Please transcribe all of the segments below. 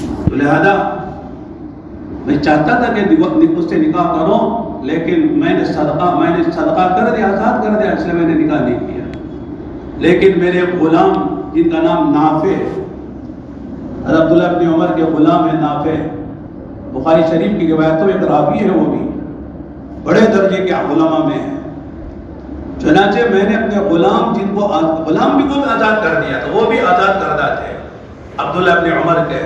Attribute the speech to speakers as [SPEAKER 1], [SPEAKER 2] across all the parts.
[SPEAKER 1] تو لہذا میں چاہتا تھا کہ اس سے نکاح کرو، لیکن میں نے صدقہ کر دیا، آزاد کر دیا، اس لیے میں نے نکاح نہیں کیا۔ لیکن میرے غلام جن کا نام نافع، حضرت عبداللہ بن عمر کے غلام ہے نافع، بخاری شریف کی روایتوں میں ایک راوی ہے، وہ بھی بڑے درجے کے علماء میں ہے۔ چنانچہ میں نے اپنے غلام، جن کو غلام بھی کو آزاد کر دیا تھا، وہ بھی آزاد کردہ تھے عبداللہ بن عمر کے،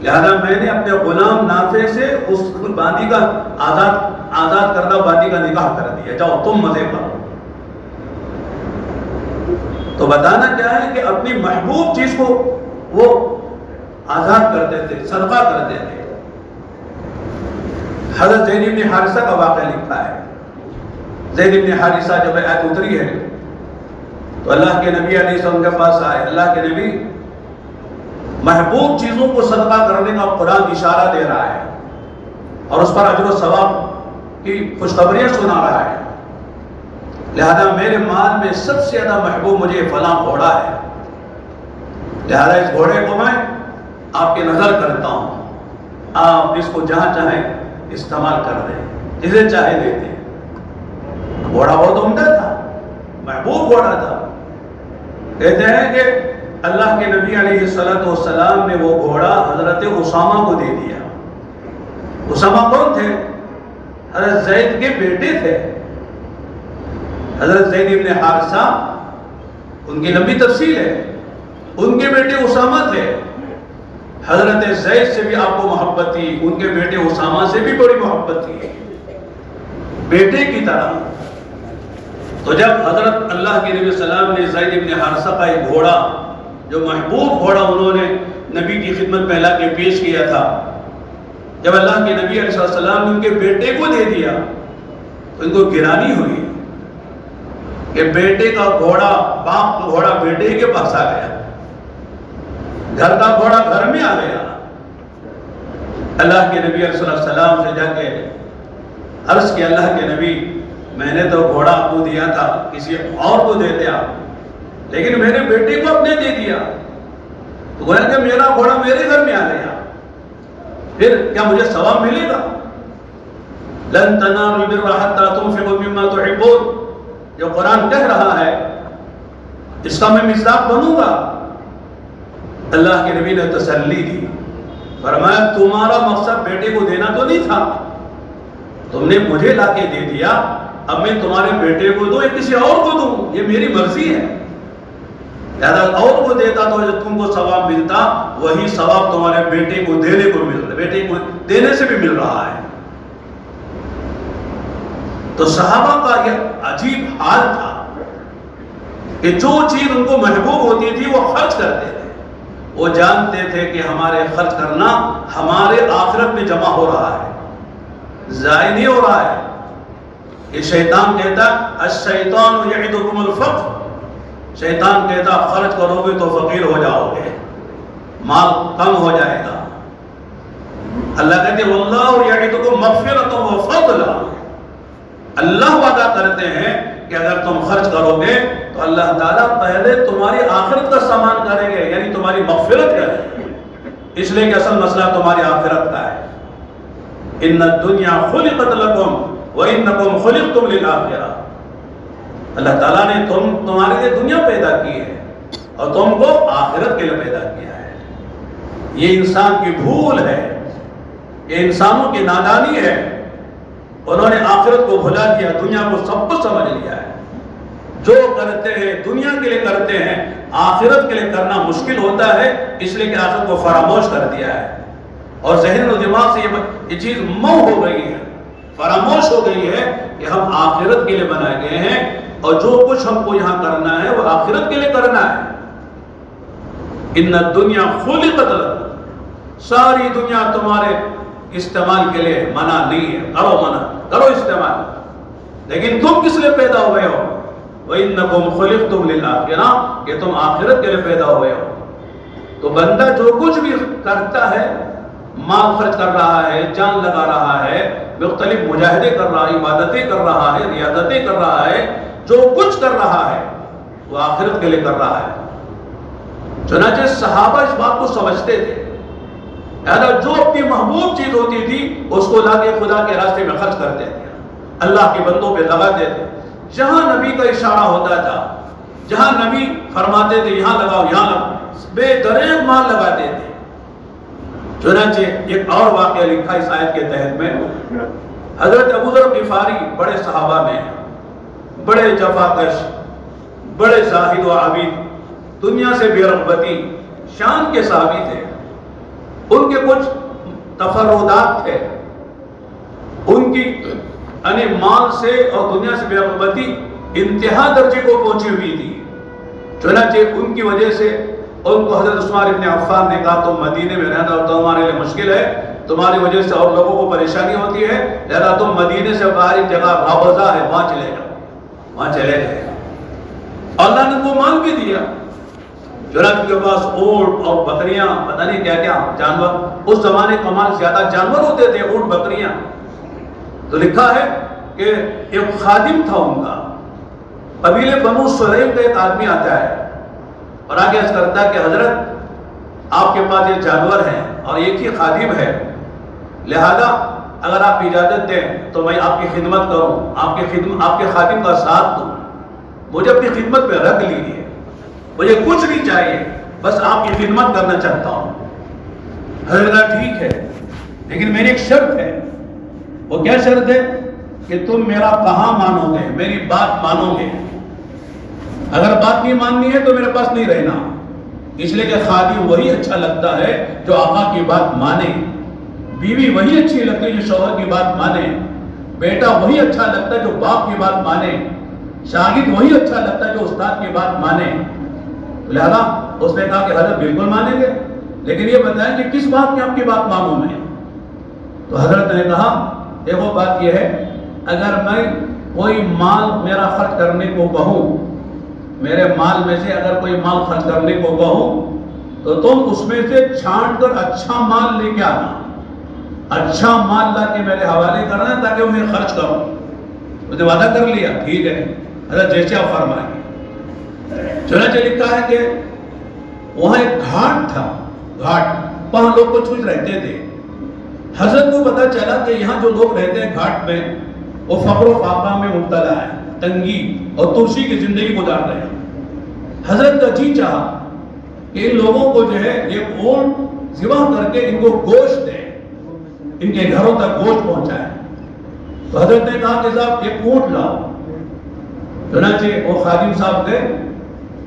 [SPEAKER 1] لہذا میں نے اپنے غلام نافع سے اس باندی کا آزاد کردہ باندی کا نکاح کر دیا، جاؤ تم مزے کرو۔ تو بتانا کیا ہے کہ اپنی محبوب چیز کو وہ آزاد کرتے تھے، صدقہ کرتے تھے۔ حضرت زید بن حارثہ کا واقعہ لکھا ہے۔ زید بن حارثہ جب آیت اتری ہے تو اللہ کے نبی علیہ السلام کے پاس آئے۔ اللہ کے نبی محبوب چیزوں کو صدقہ کرنے کا قرآن اشارہ دے رہا ہے اور اس پر اجر و ثواب کی خوشخبریاں سنا رہا ہے، لہذا میرے مال میں سب سے زیادہ محبوب مجھے فلاں گھوڑا ہے، لہذا اس گھوڑے کو میں آپ کی نظر کرتا ہوں، آپ اس کو جہاں چاہیں استعمال کر دیں، جسے چاہے دے دیں۔ گھوڑا بہت عمدہ تھا، محبوب گھوڑا تھا۔ کہتے ہیں کہ اللہ کے نبی علیہ السلام نے وہ گھوڑا حضرت اسامہ کو دے دیا۔ اسامہ کون تھے؟ حضرت زید کے بیٹے تھے، حضرت زید بن حارثہ، ان کی لمبی تفصیل ہے، ان کے بیٹے اسامہ تھے۔ حضرت زید سے بھی آپ کو محبت تھی، ان کے بیٹے اسامہ سے بھی بڑی محبت تھی، بیٹے کی طرح۔ تو جب حضرت اللہ کے نبی صلی اللہ علیہ وسلم نے زید بن حارثہ کا ایک گھوڑا، جو محبوب گھوڑا انہوں نے نبی کی خدمت میں لا کے پیش کیا تھا، جب اللہ کے نبی علیہ السلام نے ان کے بیٹے کو دے دیا تو ان کو گرانی ہوئی کہ بیٹے کا گھوڑا، باپ کا گھوڑا بیٹے کے پاس آ گیا، گھر کا گھوڑا گھر میں آ گیا۔ اللہ کے نبی علیہ السلام سے جا کے عرض کیا، اللہ کے نبی میں نے تو گھوڑا آپ کو دیا تھا، کسی اور کو دے دیا، لیکن میں نے بیٹے کو اپنے دے دیا، تو گویا کہ میرا گھوڑا میرے گھر میں آ گیا، پھر کیا مجھے ثواب ملے گا؟ لن تنالوا البر حتى تنفقوا مما تحبون، جو قرآن کہہ رہا ہے اس کا میں مصداق بنوں گا۔ اللہ کے نبی نے تسلی دی، فرمایا تمہارا مقصد بیٹے کو دینا تو نہیں تھا، تم نے مجھے لا کے دے دیا، اب میں تمہارے بیٹے کو دوں یا کسی اور کو دوں، یہ میری مرضی ہے، لہذا اور کو دیتا تو جو تم کو ثواب ملتا، وہی ثواب تمہارے بیٹے کو دینے کو مل رہا ہے، بیٹے کو دینے سے بھی مل رہا ہے۔ تو صحابہ کا یہ عجیب حال تھا کہ جو چیز ان کو محبوب ہوتی تھی وہ خرچ کرتے تھے، وہ جانتے تھے کہ ہمارے خرچ کرنا ہمارے آخرت میں جمع ہو رہا ہے، ضائع نہیں ہو رہا ہے۔ یہ شیطان کہتا الشیطان یعدکم الفقر، شیطان کہتا خرچ کرو گے تو فقیر ہو جاؤ گے، مال کم ہو جائے گا۔ اللہ کہتے واللہ یعدکم مغفرۃ و فضلا، اللہ وعدہ کرتے ہیں کہ اگر تم خرچ کرو گے تو اللہ تعالیٰ پہلے تمہاری آخرت کا سامان کریں گے، یعنی تمہاری مغفرت کریں گے، اس لیے کہ اصل مسئلہ تمہاری آخرت کا ہے۔ ان الدنیا خلقت لکم وانکم خلقتم للآخرہ، اللہ تعالیٰ نے تمہارے لیے دنیا پیدا کی ہے اور تم کو آخرت کے لیے پیدا کیا ہے۔ یہ انسان کی بھول ہے، یہ انسانوں کی نادانی ہے، انہوں نے آخرت کو بھلا دیا، دنیا کو سب کچھ سمجھ لیا ہے۔ جو کرتے ہیں دنیا کے لیے کرتے ہیں، آخرت کے لیے کرنا مشکل ہوتا ہے، اس لیے کہ آخرت کو فراموش کر دیا ہے، اور ذہن و دماغ سے یہ چیز مو ہو گئی ہے، فراموش ہو گئی ہے کہ ہم آخرت کے لیے بنائے گئے ہیں اور جو کچھ ہم کو یہاں کرنا ہے وہ آخرت کے لیے کرنا ہے۔ ان الدنیا خلقت لکم، ساری دنیا تمہارے استعمال کے لیے منع نہیں ہے، کرو استعمال، لیکن تم کس لیے پیدا ہوئے ہو؟ وَإِنَّكُمْ خُلِقْتُمْ لِلْآخِرَةِ، کہ تم آخرت کے لیے پیدا ہوئے ہو۔ تو بندہ جو کچھ بھی کرتا ہے، مال خرچ کر رہا ہے، جان لگا رہا ہے، مختلف مجاہدے کر رہا ہے، عبادتیں کر رہا ہے، ریاضتیں کر رہا ہے، جو کچھ کر رہا ہے وہ آخرت کے لیے کر رہا ہے۔ چنانچہ صحابہ اس بات کو سمجھتے تھے جو اپنی محبوب چیز ہوتی تھی اس کو لا کے خدا کے راستے میں خرچ کرتے تھے، اللہ کے بندوں پہ لگاتے تھے۔ جہاں نبی کا اشارہ ہوتا تھا، جہاں نبی فرماتے تھے یہاں لگاؤ یہاں لگاؤ، بے دریغ مال لگاتے تھے۔ چنانچہ ایک اور واقعہ لکھا اس آیت کے تحت میں، حضرت ابو ذر غفاری بڑے صحابہ میں ہیں، بڑے جفاکش، بڑے زاہد و عابد، دنیا سے بے رغبتی شان کے صحابی تھے۔ ان کے کچھ تفردات تھے، ان کی یعنی مال سے اور دنیا سے بے رغبتی انتہا درجے کو پہنچی ہوئی تھی۔ چنانچہ ان کی وجہ سے ان کو حضرت عثمان ابن عفان نے کہا تم مدینے میں رہنا اور تمہارے لیے مشکل ہے، تمہاری وجہ سے اور لوگوں کو پریشانی ہوتی ہے، لہذا تم مدینے سے باہر ایک جگہ رابضہ ہے وہاں چلے جاؤ، وہاں چلے گئے۔ اللہ نے ان کو مال بھی دیا، چنانچہ کے پاس اونٹ اور بکریاں، پتہ نہیں کیا کیا جانور، اس زمانے کا مال زیادہ جانور ہوتے تھے، اونٹ بکریاں۔ تو لکھا ہے کہ ایک خادم تھا ان کا، قبیلے بنو سلیم کا ایک آدمی آتا ہے اور آگے عرض کرتا ہے کہ حضرت آپ کے پاس یہ جانور ہیں اور ایک ہی خادم ہے، لہذا اگر آپ اجازت دیں تو میں آپ کی خدمت کروں، آپ کے خادم کا ساتھ دوں، مجھے اپنی خدمت میں رکھ لیجیے، مجھے کچھ نہیں چاہیے، بس آپ کی خدمت کرنا چاہتا ہوں۔ حضرت کہا ٹھیک ہے، لیکن میری ایک شرط ہے۔ وہ کیا شرط ہے؟ کہ تم میرا کہاں مانو گے، میری بات مانو گے، اگر بات نہیں ماننی ہے تو میرے پاس نہیں رہنا، اس لیے کہ خادم وہی اچھا لگتا ہے جو آقا کی بات مانے، بیوی وہی اچھی لگتی ہے جو شوہر کی بات مانے، بیٹا وہی اچھا لگتا ہے جو باپ کی بات مانے، شاگرد وہی اچھا لگتا ہے جو استاد کی بات مانے۔ لہذا اس نے کہا کہ حضرت بالکل مانیں گے، لیکن یہ بتائیں کہ کس بات کی آپ کی بات مانوں میں؟ تو حضرت نے کہا دیکھو بات یہ ہے، اگر میں کوئی مال میرا خرچ کرنے کو کہوں، میرے مال میں سے اگر کوئی مال خرچ کرنے کو کہوں تو تم اس میں سے چھانٹ کر اچھا مال لے کے آنا، اچھا مال لا کے میرے حوالے کرنا تاکہ وہ میں خرچ کروں۔ اس نے وعدہ کر لیا، ٹھیک ہے حضرت جیسے آپ فرمائیں گے۔ چنانچہ لکھا ہے کہ وہاں ایک گھاٹ تھا، گھاٹ وہاں لوگ کچھ رہتے تھے۔ حضرت کو پتا چلا کہ یہاں جو لوگ رہتے ہیں گھاٹ میں وہ فقر و فاقہ میں مبتلا ہے، تنگی اور ترسی کی زندگی گزار رہے ہیں۔ حضرت کا جی چاہا کہ ان لوگوں کو جو ہے ایک اونٹ ذبح کر کے ان کو گوشت دے، ان کے گھروں تک گوشت پہنچائے۔ تو حضرت نے کہا کہ صاحب ایک اونٹ لاؤ۔ چنانچہ وہ خادم صاحب تھے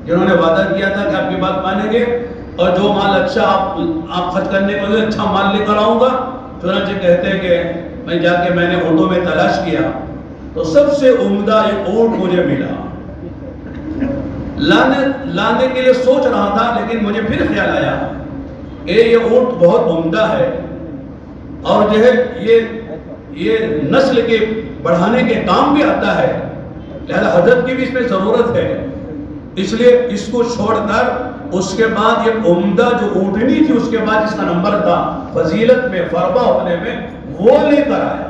[SPEAKER 1] جنہوں نے وعدہ کیا تھا کہ آپ کی بات مانیں گے اور جو مال اچھا آپ خرچ کرنے کو اچھا مال لے کر آؤں گا۔ چنانچہ کہتے ہیں کہ میں جا کے میں نے اونٹوں میں تلاش کیا تو سب سے عمدہ ایک اونٹ مجھے ملا۔ لانے کے لیے سوچ رہا تھا، لیکن مجھے پھر خیال آیا کہ یہ اونٹ بہت عمدہ ہے اور جو ہے یہ نسل کے بڑھانے کے کام بھی آتا ہے، لہذا حضرت کی بھی اس میں ضرورت ہے، اس لیے اس کو چھوڑ کر اس کے بعد یہ عمدہ جو اونٹنی تھی اس کے بعد اس کا نمبر تھا فضیلت میں، فربہ ہونے میں، وہ لے کر آیا۔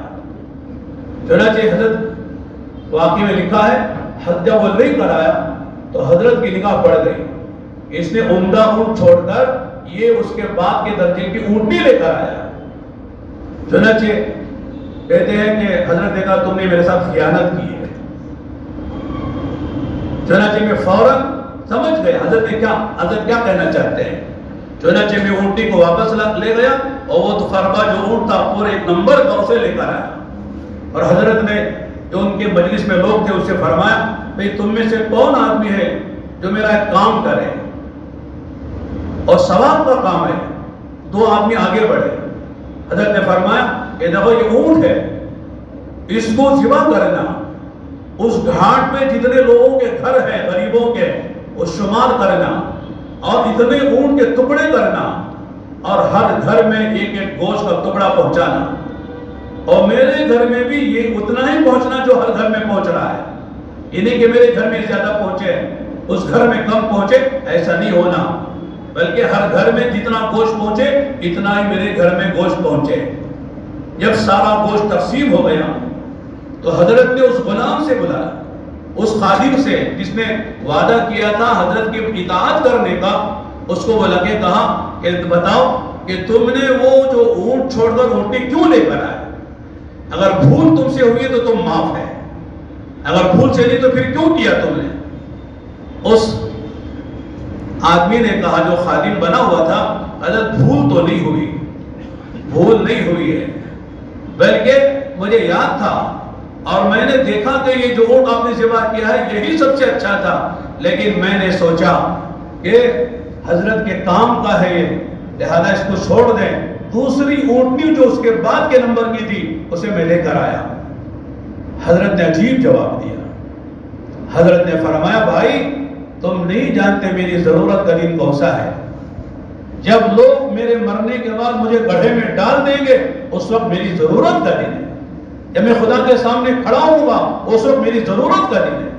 [SPEAKER 1] چنانچہ حضرت واقعی میں لکھا ہے جب وہ لے کر آیا تو حضرت کی نگاہ پڑ گئی، اس نے عمدہ اونٹ چھوڑ کر یہ اس کے بعد کے درجے کی اونٹنی لے کر آیا۔ چنانچہ کہتے ہیں کہ حضرت نے کہا تم نے میرے ساتھ خیانت کی ہے۔ چنانچہ میں فوراً سمجھ گئے حضرت کیا کہنا چاہتے ہیں۔ چنانچہ میں اونٹی کو واپس لے گیا اور وہ فربا جو اونٹ تھا پورے ایک نمبر کا اسے لے کر آیا، اور حضرت نے جو ان کے مجلس میں لوگ تھے اس سے فرمایا بھئی تم میں سے کون آدمی ہے جو میرا ایک کام کرے اور ثواب کا کام ہے؟ دو آدمی آگے بڑھے۔ حضرت نے فرمایا کہ دیکھو یہ اونٹ ہے، اس کو ذبح کرنا، اس گھاٹ میں جتنے لوگوں کے گھر ہیں غریبوں کے وہ شمار کرنا اور اتنے اونٹ کے ٹکڑے کرنا اور ہر گھر میں ایک ایک گوشت کا ٹکڑا پہنچانا، اور میرے گھر میں بھی یہ اتنا ہی پہنچنا جو ہر گھر میں پہنچ رہا ہے، یہ نہیں کہ میرے گھر میں زیادہ پہنچے اس گھر میں کم پہنچے، ایسا نہیں ہونا، بلکہ ہر گھر میں جتنا گوشت پہنچے اتنا ہی میرے گھر میں گوشت پہنچے۔ جب سارا گوشت تقسیم ہو گیا تو حضرت نے اس غلام سے بلایا، اس خادم سے جس نے وعدہ کیا تھا حضرت کی اطاعت کرنے کا، اس کو بلا کے کہا کہ بتاؤ کہ تم نے وہ جو اونٹ چھوڑ کر اونٹنی کیوں لے کر آئے؟ اگر بھول تم سے ہوئی تو تم معاف ہے، اگر بھول سے نہیں تو پھر کیوں کیا تم نے؟ اس آدمی نے کہا جو خادم بنا ہوا تھا، حضرت بھول تو نہیں ہوئی، بھول نہیں ہوئی ہے، بلکہ مجھے یاد تھا اور میں نے دیکھا کہ یہ جو اونٹ آپ نے ذبح کیا ہے یہی سب سے اچھا تھا، لیکن میں نے سوچا کہ حضرت کے کام کا ہے یہ، لہذا اس کو چھوڑ دیں۔ دوسری اونٹنی جو اس کے بعد کے نمبر کی تھی اسے میں لے کر آیا۔ حضرت نے عجیب جواب دیا، حضرت نے فرمایا بھائی تم نہیں جانتے میری ضرورت کا دن کون سا ہے، جب لوگ میرے مرنے کے بعد مجھے گڑھے میں ڈال دیں گے اس وقت میری ضرورت کا دن ہے، جب میں خدا کے سامنے کھڑا ہوں گا اس وقت میری ضرورت کا دن ہے۔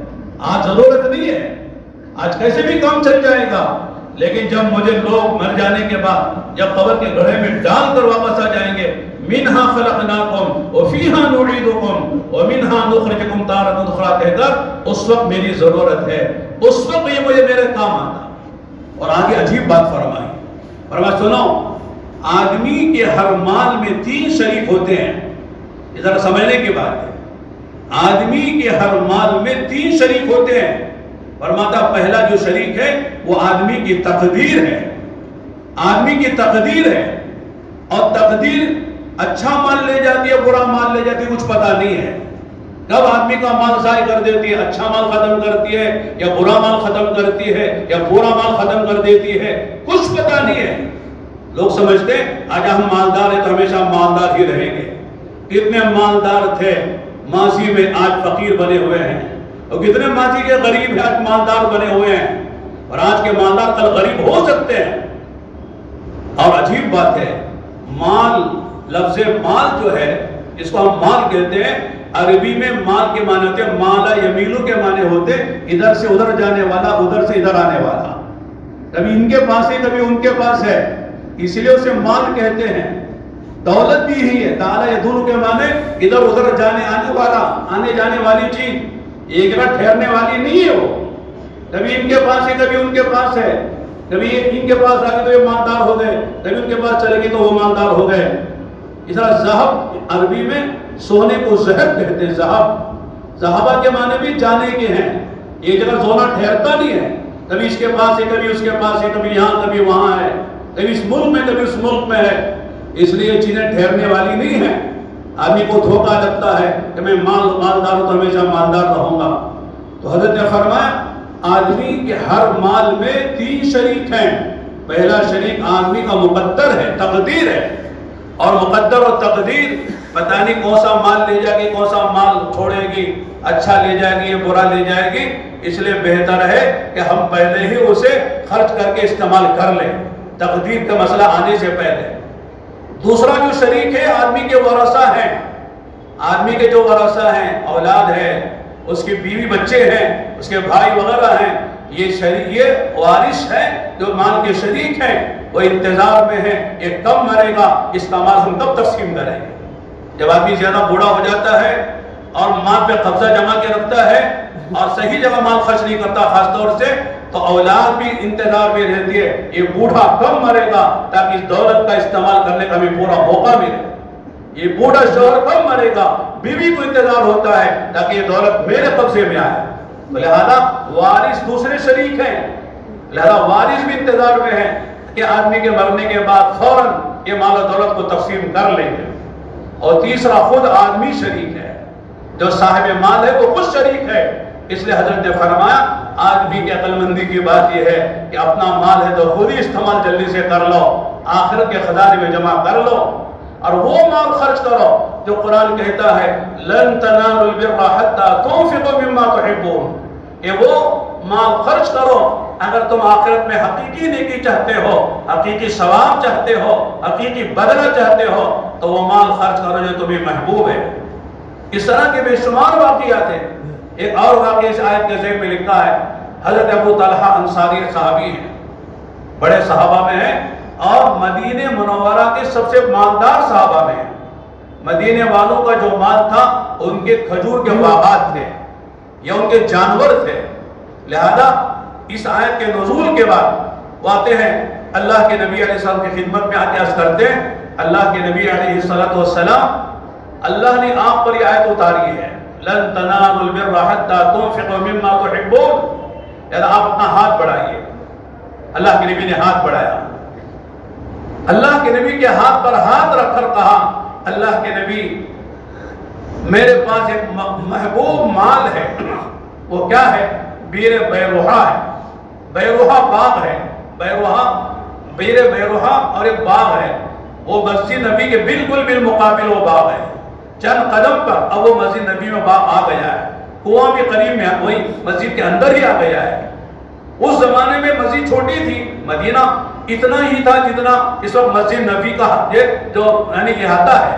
[SPEAKER 1] آج ضرورت نہیں ہے، آج کیسے بھی کام چل جائے گا، لیکن جب مجھے لوگ مر جانے کے بعد جب قبر کے گڑھے میں ڈال کر واپس آ جائیں گے، منہا خلقناکم وفیہا نعیدکم ومنہا نخرجکم تارۃ اخری کہہ کر اس وقت میری ضرورت ہے، اس وقت یہ مجھے میرے کام آتا۔ اور آگے عجیب بات فرمائی، سنو آدمی کے ہر مال میں 3 شریک ہوتے ہیں، یہ ذرا سمجھنے کی بات ہے، آدمی کے ہر مال میں 3 شریک ہوتے ہیں۔ فرماتا پہلا جو شریک ہے وہ آدمی کی تقدیر ہے، آدمی کی تقدیر ہے، اور تقدیر اچھا مال لے جاتی ہے برا مال لے جاتی ہے کچھ پتہ نہیں ہے، کب آدمی کا مال ضائع کر دیتی ہے، اچھا مال ختم کرتی ہے یا برا مال ختم کرتی ہے یا برا مال ختم کر دیتی ہے، کچھ پتہ نہیں ہے۔ لوگ سمجھتے ہیں آج ہم مالدار ہیں تو ہمیشہ مالدار ہی رہیں گے، کتنے مالدار تھے ماضی میں آج فقیر بنے ہوئے ہیں، اور کتنے ماضی کے غریب ہیں آج مالدار بنے ہوئے ہیں، اور آج کے مالدار کل غریب ہو سکتے ہیں۔ اور عجیب بات ہے، مال، لفظ مال جو ہے اس کو ہم مال کہتے ہیں، عربی میں مال کے معنی ہوتے ہیں مالا یمیلو کے معنی ہوتے ادھر سے ادھر جانے والا، ادھر سے ادھر آنے والا، کبھی ان کے پاس ہے کبھی ان کے پاس ہے، اس لیے اسے مال کہتے ہیں۔ دولت بھی یہی ہے، تعالیٰ یدور کے معنی ادھر ادھر جانے آنے والا، آنے جانے والی چیز، ایک جگہ ٹھہرنے والی نہیں ہے وہ، کبھی ان کے پاس ہے کبھی ان کے پاس ہے، کبھی ان کے پاس آ کے تو یہ مالدار ہو گئے، کبھی ان کے پاس چلے گی تو وہ مالدار ہو گئے۔ اس طرح ذہب عربی میں سونے کو ذہب کہتے ہیں، ذہب، ذہبہ کے معنی بھی جانے کے ہیں، ایک جگہ سونا ٹھہرتا نہیں ہے، کبھی اس کے پاس ہے کبھی اس کے پاس ہے، کبھی یہاں کبھی وہاں ہے، کبھی اس ملک میں کبھی اس ملک میں ہے، اس لیے چیزیں ٹھہرنے والی نہیں ہیں۔ آدمی کو دھوکہ لگتا ہے کہ میں مالدار ہوں تو ہمیشہ مالدار رہوں گا، تو حضرت نے فرمایا آدمی کے ہر مال میں 3 شریک ہیں۔ پہلا شریک آدمی کا مقدر ہے، تقدیر ہے، اور مقدر اور تقدیر پتہ نہیں کون سا مال لے جائے گی کون سا مال چھوڑے گی، اچھا لے جائے گی یا برا لے جائے گی، اس لیے بہتر ہے کہ ہم پہلے ہی اسے خرچ کر کے استعمال کر لیں تقدیر کا مسئلہ آنے سے پہلے۔ دوسرا جو شریک ہے آدمی کے ورثہ ہیں، آدمی کے جو ورثہ ہیں، اولاد ہے، اس کی بیوی بچے ہیں، اس کے بھائی وغیرہ ہیں، یہ وارث ہے جو مال کے شریک ہیں، وہ انتظار میں ہے یہ کب مرے گا، اس کا مال ہم کب تقسیم کریں گے۔ جب آدمی زیادہ بوڑھا ہو جاتا ہے اور مال پہ قبضہ جما کے رکھتا ہے اور صحیح جگہ مال خرچ نہیں کرتا خاص طور سے، تو اولاد بھی انتظار میں رہتی ہے یہ بوڑھا کب مرے گا تاکہ اس دولت کا استعمال کرنے کا بھی پورا موقع ملے، یہ بوڑھا شوہر کب مرے گا، بیوی کو انتظار ہوتا ہے تاکہ یہ دولت میرے قبضے میں آئے، لہذا وارث دوسرے شریک ہیں، لہذا وارث بھی انتظار میں ہے کہ آدمی کے مرنے کے بعد فوراً یہ مال و دولت کو تقسیم کر لیں گے۔ اور تیسرا خود آدمی شریک ہے، جو صاحب مال ہے وہ خود شریک ہے، اس لیے حضرت نے فرمایا آدمی کی عقل مندی کی بات یہ ہے کہ اپنا مال ہے تو خود ہی استعمال جلدی سے کر لو، آخرت کے خزانے میں جمع کر لو، اور وہ مال خرچ کرو جو قرآن کہتا ہے لن تنالوا البر حتى تنفقوا مما تحبون، کہ وہ مال خرچ کرو اگر تم آخرت میں حقیقی نیکی چاہتے ہو، حقیقی ثواب چاہتے ہو، حقیقی بدلہ چاہتے ہو، تو وہ مال خرچ کرو جو تمہیں محبوب ہے۔ اس طرح کے بے شمار واقعات ہیں۔ ایک اور واقعہ اس آیت کے ذیل میں لکھا ہے، حضرت ابو طلحہ انصاری صحابی ہیں، بڑے صحابہ میں ہیں اور مدینہ منورہ کے سب سے مالدار صحابہ میں ہیں۔ مدینے والوں کا جو مال تھا ان کے کھجور کے باغات تھے یا ان کے جانور تھے، لہذا اس آیت کے نزول کے بعد وہ آتے ہیں اللہ کے نبی علیہ السلام کی خدمت میں آتے عرض کرتے ہیں اللہ کے نبی علیہ السلام اللہ نے آپ پر یہ آیت اتاری ہے لن تنالوا البر حتى تنفقوا مما تحبون، یعنی آپ اپنا ہاتھ بڑھائیے. اللہ کے نبی نے ہاتھ بڑھایا. اللہ کے نبی کے ہاتھ پر ہاتھ رکھ کر کہا اللہ کے نبی میرے پاس ایک محبوب مال ہے، وہ کیا ہے؟ بیر بیروحہ ہے. بیروحہ باغ ہے، بیر بیروحہ اور ایک باغ ہے. وہ مسجد نبی کے بالکل بالمقابل وہ باغ ہے. چند قدم پر اب وہ مسجد نبی میں باغ آ گیا ہے. کنواں بھی قریب میں وہی مسجد کے اندر ہی آ گیا ہے. اس زمانے میں مسجد چھوٹی تھی. مدینہ اتنا ہی تھا جتنا اس وقت مسجد نبی کا جو یعنی احاطہ ہے،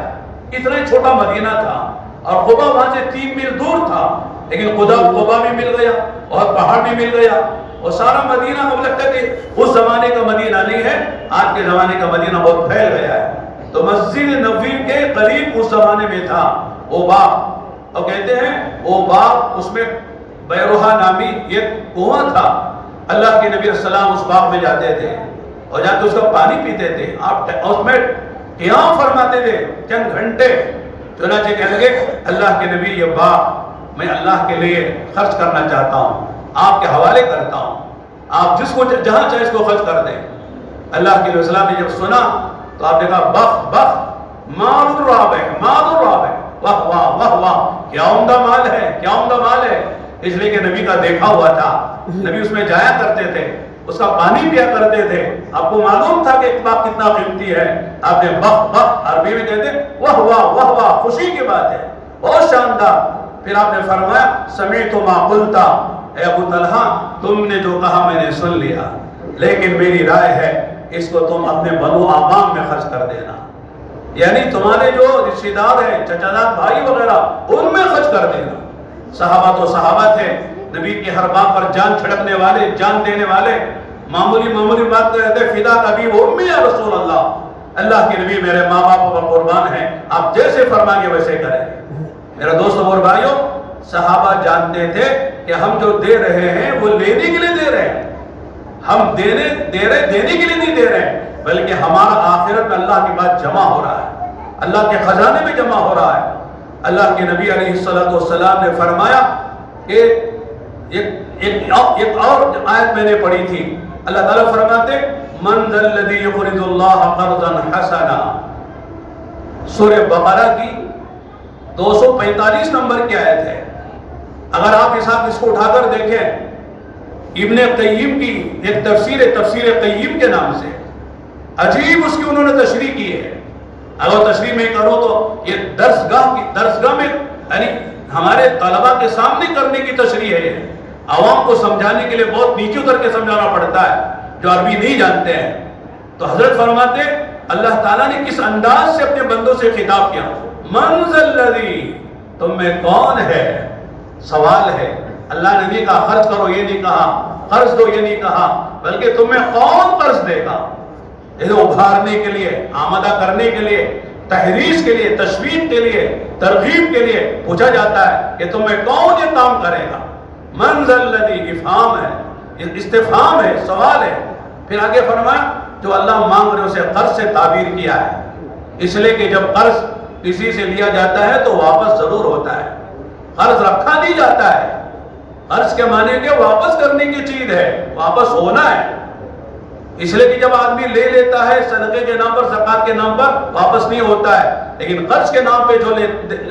[SPEAKER 1] اتنا ہی چھوٹا مدینہ تھا. اور قبا وہاں سے 3 میل دور تھا، لیکن قبا بھی مل گیا اور پہاڑ بھی مل گیا. اور سارا مدینہ ہم لگتا ہے کہ اس زمانے کا مدینہ نہیں ہے، آج کے زمانے کا مدینہ بہت پھیل گیا ہے. تو مسجد نبوی کے قریب اس زمانے میں تھا وہ باغ، اور کہتے ہیں وہ باغ اس میں بیروحہ نامی ایک کنواں تھا. اللہ کے نبی علیہ السلام اس باغ میں جاتے تھے اور جا کے اس کا پانی پیتے تھے. آپ اس میں قیام فرماتے تھے چند گھنٹے. چنانچہ کہنے لگے اللہ کے نبی یہ باغ میں اللہ کے لیے خرچ کرنا چاہتا ہوں، آپ کے حوالے کرتا ہوں، آپ جس کو جہاں چاہے اس کو خرچ کر دیں. اللہ کے نبی السلام نے جب سنا تو آپ نے کہا بخ بخ مال الرابح مال الرابح، واہ واہ واہ واہ، کیا عمدہ مال ہے، کیا عمدہ مال ہے. اس لیے کہ نبی کا دیکھا ہوا تھا، نبی اس میں جایا کرتے تھے، اس کا پانی پیا کرتے تھے. آپ کو معلوم تھا کہ اتباق کتنا قیمتی ہے. آپ نے بخ بخ عربی میں کہتے ہیں واہ واہ واہ، خوشی کی بات ہے، بہت شاندار. پھر آپ نے فرمایا سمیعت ما قلت، اے ابو طلحہ تم نے جو کہا میں نے سن لیا، لیکن میری رائے ہے اس کو تم اپنے بنو اعمام میں خرچ کر دینا. یعنی تمہارے جو رشتہ دار ہیں، چچا جان بھائی وغیرہ، ان میں خرچ کر دینا. صحابہ تو صحابہ تھے، نبی کی ہر بات پر جان چھڑکنے والے، جان دینے والے. معمولی بات کہتے فدا ابی و امی یا رسول اللہ، اللہ کے نبی میرے ماں باپ پر قربان ہیں، آپ جیسے فرمائیں گے ویسے کریں. میرا دوستوں اور بھائیوں، صحابہ جانتے تھے کہ ہم جو دے رہے ہیں وہ لینے کے لیے دے رہے ہیں. ہم دینے کے لیے نہیں دے رہے ہیں، بلکہ ہمارا آخرت میں اللہ کی بات جمع ہو رہا ہے، اللہ کے خزانے میں جمع ہو رہا ہے. اللہ کے نبی علیہ السلام نے فرمایا کہ ایک اور آیت میں نے پڑھی تھی. اللہ تعالیٰ فرماتے من ذا الذی یقرض اللہ قرضا حسنا، سورہ بقرہ کی 245 نمبر کی آیت ہے. اگر آپ اس کو اٹھا کر دیکھیں، ابن قیم کی ایک تفسیر قیم کے نام سے، عجیب اس کی انہوں نے تشریح کی ہے. اگر تشریح میں کرو تو یہ درسگاہ میں یعنی ہمارے طلباء کے سامنے کرنے کی تشریح ہے. عوام کو سمجھانے کے لیے بہت نیچے اتر کے سمجھانا پڑتا ہے جو عربی نہیں جانتے ہیں. تو حضرت فرماتے اللہ تعالیٰ نے کس انداز سے اپنے بندوں سے خطاب کیا. من ذا الذی، تم میں کون ہے؟ سوال ہے. اللہ نے نہیں کہا خرچ کرو، یہ نہیں کہا قرض دو، یہ نہیں کہا، بلکہ تم میں کون قرض دے گا؟ اسے ابھارنے کے لیے، آمادہ کرنے کے لیے، تحریش کے لیے، تشویق کے لیے، ترغیب کے لیے پوچھا جاتا ہے کہ تم میں کون یہ کام کرے گا. من ذا الذی، افہام ہے، استفہام ہے، سوال ہے. پھر آگے فرمایا جو اللہ مانگ رہے اسے قرض سے تعبیر کیا ہے، اس لیے کہ جب قرض کسی سے لیا جاتا ہے تو واپس ضرور ہوتا ہے. قرض رکھا نہیں جاتا ہے. قرض کے معنی کہ واپس کرنے کی چیز ہے، واپس ہونا ہے. اس لیے کہ جب آدمی لے لیتا ہے صدقے کے نام پر، زکات کے نام پر، واپس نہیں ہوتا ہے. لیکن قرض کے نام پہ جو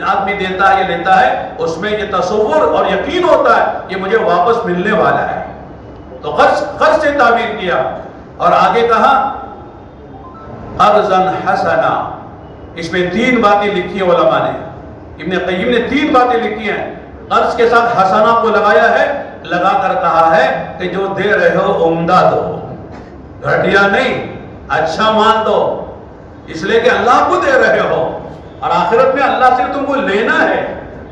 [SPEAKER 1] آدمی دیتا ہے، یہ لیتا ہے، اس میں یہ تصور اور یقین ہوتا ہے کہ مجھے واپس ملنے والا ہے. تو قرض سے تعبیر کیا. اور آگے کہا قرضا حسنا. اس میں 3 باتیں لکھی ہیں علماء نے، ابن قیم نے 3 باتیں لکھی ہیں. قرض کے ساتھ حسنا کو لگایا ہے، لگا کر کہا ہے کہ جو دے رہے ہو عمدہ دو، گھٹیا نہیں، اچھا مان دو. اس لیے کہ اللہ کو دے رہے ہو اور آخرت میں اللہ سے تم کو لینا ہے،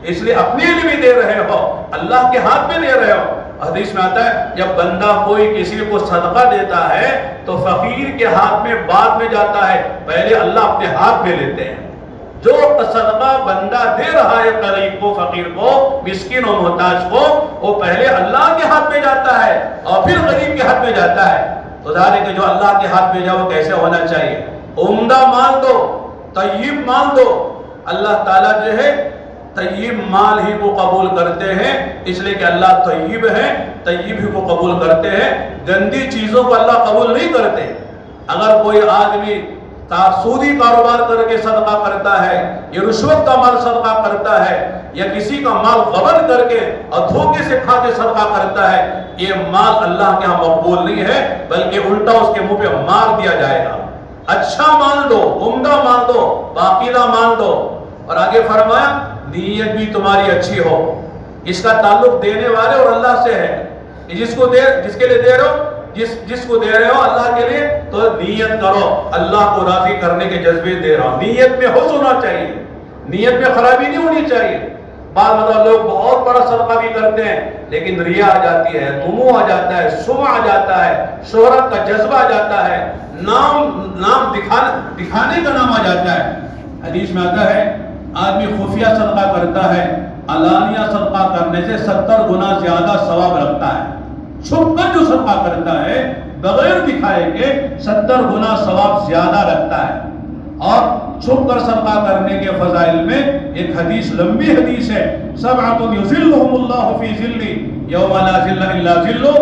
[SPEAKER 1] اس لیے اپنے لیے بھی دے رہے ہو، اللہ کے ہاتھ میں دے رہے ہو. حدیث میں آتا ہے جب بندہ کوئی کسی کو صدقہ دیتا ہے تو فقیر کے ہاتھ میں بعد میں جاتا ہے، پہلے اللہ اپنے ہاتھ میں لیتے ہیں. جو صدقہ بندہ دے رہا ہے غریب کو، فقیر کو، مسکین و محتاج کو، وہ پہلے اللہ کے ہاتھ میں جاتا ہے اور پھر غریب کے ہاتھ میں جاتا ہے. تو ظاہر ہے کہ جو اللہ کے ہاتھ بھیجا وہ کیسے ہونا چاہیے؟ عمدہ مال دو، طیب مال دو۔ اللہ تعالیٰ جو ہے طیب مال ہی کو قبول کرتے ہیں، اس لیے کہ اللہ طیب ہے، طیب ہی کو قبول کرتے ہیں، گندی چیزوں کو اللہ قبول نہیں کرتے۔ اگر کوئی آدمی سودی کاروبار کر کے صدقہ کرتا ہے، یا رشوت کا مال صدقہ کرتا ہے، یا کسی کا مال غبن کر کے اور دھوکے سے کھا کے صدقہ کرتا ہے، یہ مال اللہ کے ہاں مقبول نہیں ہے، بلکہ الٹا اس کے منہ پہ مار دیا جائے گا۔ اچھا مال دو، عمدہ مال دو، باقیدہ مال دو۔ اور آگے فرمایا نیت بھی تمہاری اچھی ہو۔ اس کا تعلق دینے والے اور اللہ سے ہے۔ جس کے لیے دے رہے ہو، جس کو دے رہے ہو اللہ کے لیے، تو نیت کرو اللہ کو راضی کرنے کے جذبے دے رہا ہوں۔ نیت میں حسن ہونا چاہیے، نیت میں خرابی نہیں ہونی چاہیے۔ بعض مطلب لوگ بہت بڑا صدقہ بھی کرتے ہیں لیکن ریا آ جاتی ہے، طمع آ جاتا ہے، سمع آ جاتا ہے، شہرت کا جذبہ آ جاتا ہے، نام دکھانے کا نام آ جاتا ہے۔ حدیث میں آتا ہے آدمی خفیہ صدقہ کرتا ہے، علانیہ صدقہ کرنے سے 70 گنا زیادہ ثواب رکھتا ہے۔ چھپ کر جو صدقہ کرتا ہے بغیر دکھائے کے 70 گنا ثواب زیادہ رکھتا ہے۔ اور چھپ کر صدقہ کرنے کے فضائل میں ایک حدیث، لمبی حدیث ہے، سبعۃ یظلھم اللہ فی ظلہ یوم لا ظل الا ظلہ۔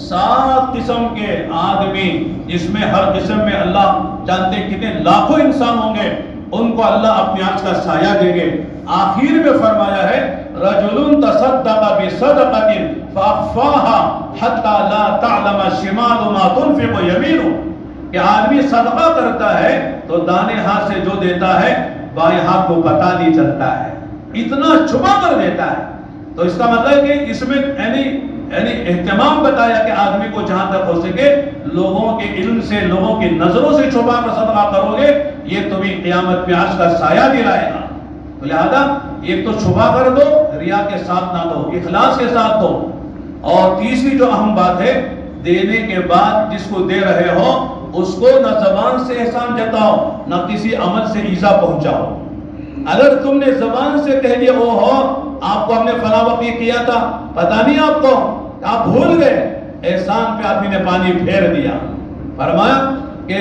[SPEAKER 1] 7 قسم کے آدمی، جس میں ہر قسم میں اللہ جانتے ہیں کتنے لاکھوں انسان ہوں گے، ان کو اللہ اپنے عرش کا سایہ دیں گے۔ آخر میں فرمایا ہے رجل تصدق بصدقۃ فاخفاها حتى لا تعلم شمال ما تنفق یمینہ، کہ آدمی صدقہ کرتا ہے تو دانے ہاتھ سے جو دیتا ہے بائیں ہاتھ کو پتہ نہیں چلتا ہے، اتنا چھپا کر دیتا ہے۔ تو اس کا مطلب ہے کہ اس میں یعنی اہتمام بتایا کہ آدمی کو جہاں تک ہو سکے لوگوں کے علم سے، لوگوں کی نظروں سے چھپا کر صدقہ کرو گے، یہ تمہیں قیامت میں عرش کا سایہ دلائے گا۔ تو لہذا ایک تو چھپا کر دو، ریا کے ساتھ نہ دو، اخلاص کے ساتھ دو۔ اور تیسری جو اہم بات ہے، دینے کے بعد جس کو دے رہے ہو اس کو نہ زبان سے احسان جتاؤ نہ کسی عمل سے ایذا پہنچاؤ۔ اگر تم نے زبان سے کہہ دیا او ہو آپ کو ہم نے فلاں وقت یہ کیا تھا، پتہ نہیں آپ کو، آپ بھول گئے، احسان پہ آدمی نے پانی پھیر دیا۔ فرمایا کہ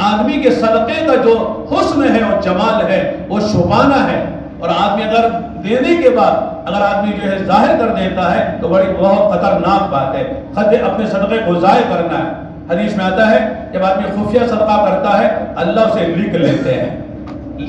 [SPEAKER 1] آدمی کے صدقے کا جو حسن ہے اور جمال ہے وہ چھپانا ہے۔ اور آدمی اگر دینے کے بعد اگر آدمی جو ہے ظاہر کر دیتا ہے تو بہت خطرناک بات ہے، اپنے صدقے کو ظاہر کرنا ہے۔ حدیث میں آتا ہے جب آدمی خفیہ صدقہ کرتا ہے اللہ اسے لکھ لیتے ہیں۔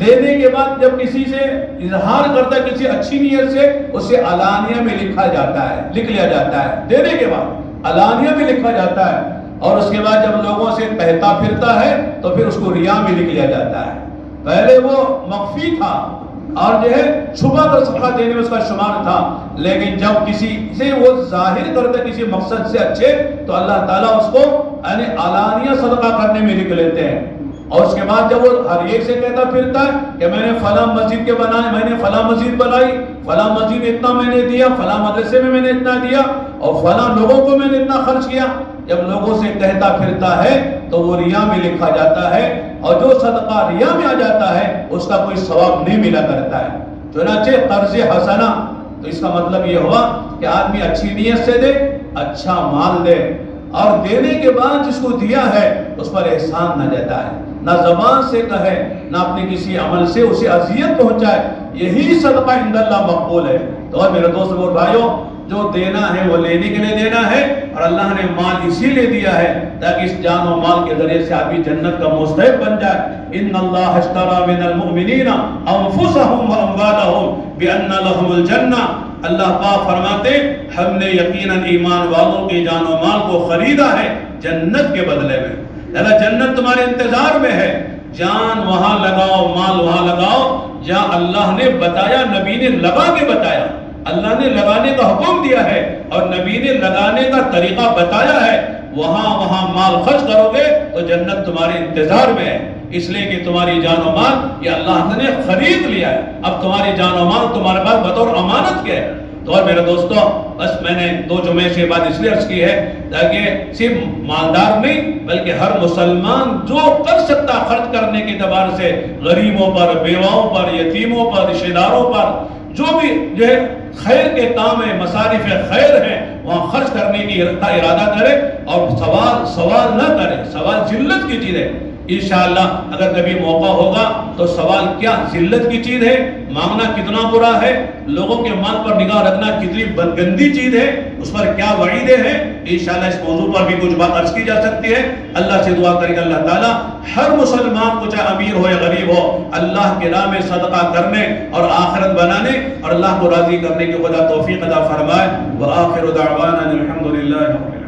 [SPEAKER 1] لینے کے بعد جب کسی سے اظہار کرتا ہے کسی اچھی نیت سے، اسے علانیہ میں لکھ لیا جاتا ہے۔ دینے کے بعد علانیہ میں لکھا جاتا ہے، اور اس کے بعد جب لوگوں سے کہتا پھرتا ہے تو پھر اس کو ریا میں لکھ لیا جاتا ہے۔ پہلے وہ مخفی تھا اور جو ہے چھپا کر صدقہ دینے میں اس کا شمار تھا، لیکن جب کسی سے وہ ظاہر کرتا کسی مقصد سے اچھے تو اللہ تعالیٰ اس کو یعنی علانیہ صدقہ کرنے میں لکھ لیتے ہیں۔ اور اس کے بعد جب وہ ہر ایک سے کہتا پھرتا ہے کہ میں نے فلاں مسجد کے بنائے، میں نے فلاں مسجد بنائی، فلاں مسجد میں اتنا میں نے دیا، فلاں مدرسے میں نے اتنا دیا، اور فلاں لوگوں کو میں نے اتنا خرچ کیا، جب لوگوں سے کہتا پھرتا ہے تو وہ ریا میں لکھا جاتا ہے، اور جو صدقہ ریا میں آ جاتا ہے اس کا کوئی ثواب نہیں ملا کرتا ہے۔ چنانچہ قرض حسنہ، تو اس کا مطلب یہ ہوا کہ آدمی اچھی نیت سے دے، اچھا مال دے، اور دینے کے بعد جس کو دیا ہے اس پر احسان نہ جتائے، نہ زبان سے کہے نہ اپنے کسی عمل سے اسے اذیت پہنچائے، یہی صدقہ عند اللہ مقبول ہے۔ تو اور میرے دوست اور بھائیوں، جو دینا ہے وہ لینے کے لیے دینا ہے، اور اللہ نے مال اسی لیے دیا ہے تاکہ اس جان و مال کے ذریعے سے آدمی جنت کا مستحق بن جائے۔ ان اللہ اشتری من المؤمنین انفسهم واموالهم بان لهم الجنہ، اللہ پاک فرماتے ہم نے یقیناً ایمان والوں کے جان و مال کو خریدا ہے جنت کے بدلے میں۔ اللہ جنت تمہارے انتظار میں ہے، جان وہاں لگاؤ، مال وہاں لگاؤ جہاں اللہ نے بتایا، نبی نے لگا کے بتایا، اللہ نے لگانے کا حکم دیا ہے اور نبی نے لگانے کا طریقہ بتایا ہے، وہاں مال خرچ کرو گے تو جنت تمہارے انتظار میں ہے، اس لیے کہ تمہاری جان و مال یہ اللہ نے خرید لیا ہے، اب تمہاری جان و مال تمہارے پاس بطور امانت کے ہے۔ تو اور میرے دوستوں، بس میں نے 2 جمعے سے بات اس لیے عرض کی ہے تاکہ صرف مالدار نہیں بلکہ ہر مسلمان جو کر سکتا خرچ کرنے کے اعتبار سے غریبوں پر، بیواؤں پر، یتیموں پر، رشتہ داروں پر، جو بھی جو ہے خیر کے کام ہے، مصارف خیر ہیں، وہاں خرچ کرنے کا ارادہ کرے اور سوال نہ کرے. سوال ذلت کی چیز ہے. انشاءاللہ اگر کبھی موقع ہوگا تو سوال کیا ذلت کی چیز ہے، مانگنا کتنا برا ہے، لوگوں کے مال پر نگاہ رکھنا کتنی گندی چیز ہے، اس پر کیا وعیدیں ہیں، انشاءاللہ اس موضوع پر بھی کچھ بات عرض کی جا سکتی ہے. اللہ سے دعا کریں کہ اللہ تعالیٰ ہر مسلمان کو چاہے امیر ہو یا غریب ہو اللہ کے راہ میں صدقہ کرنے اور آخرت بنانے اور اللہ کو راضی کرنے کی خدا توفیق عطا فرمائے. وآخر دعوانا الحمدللہ رب العالمین.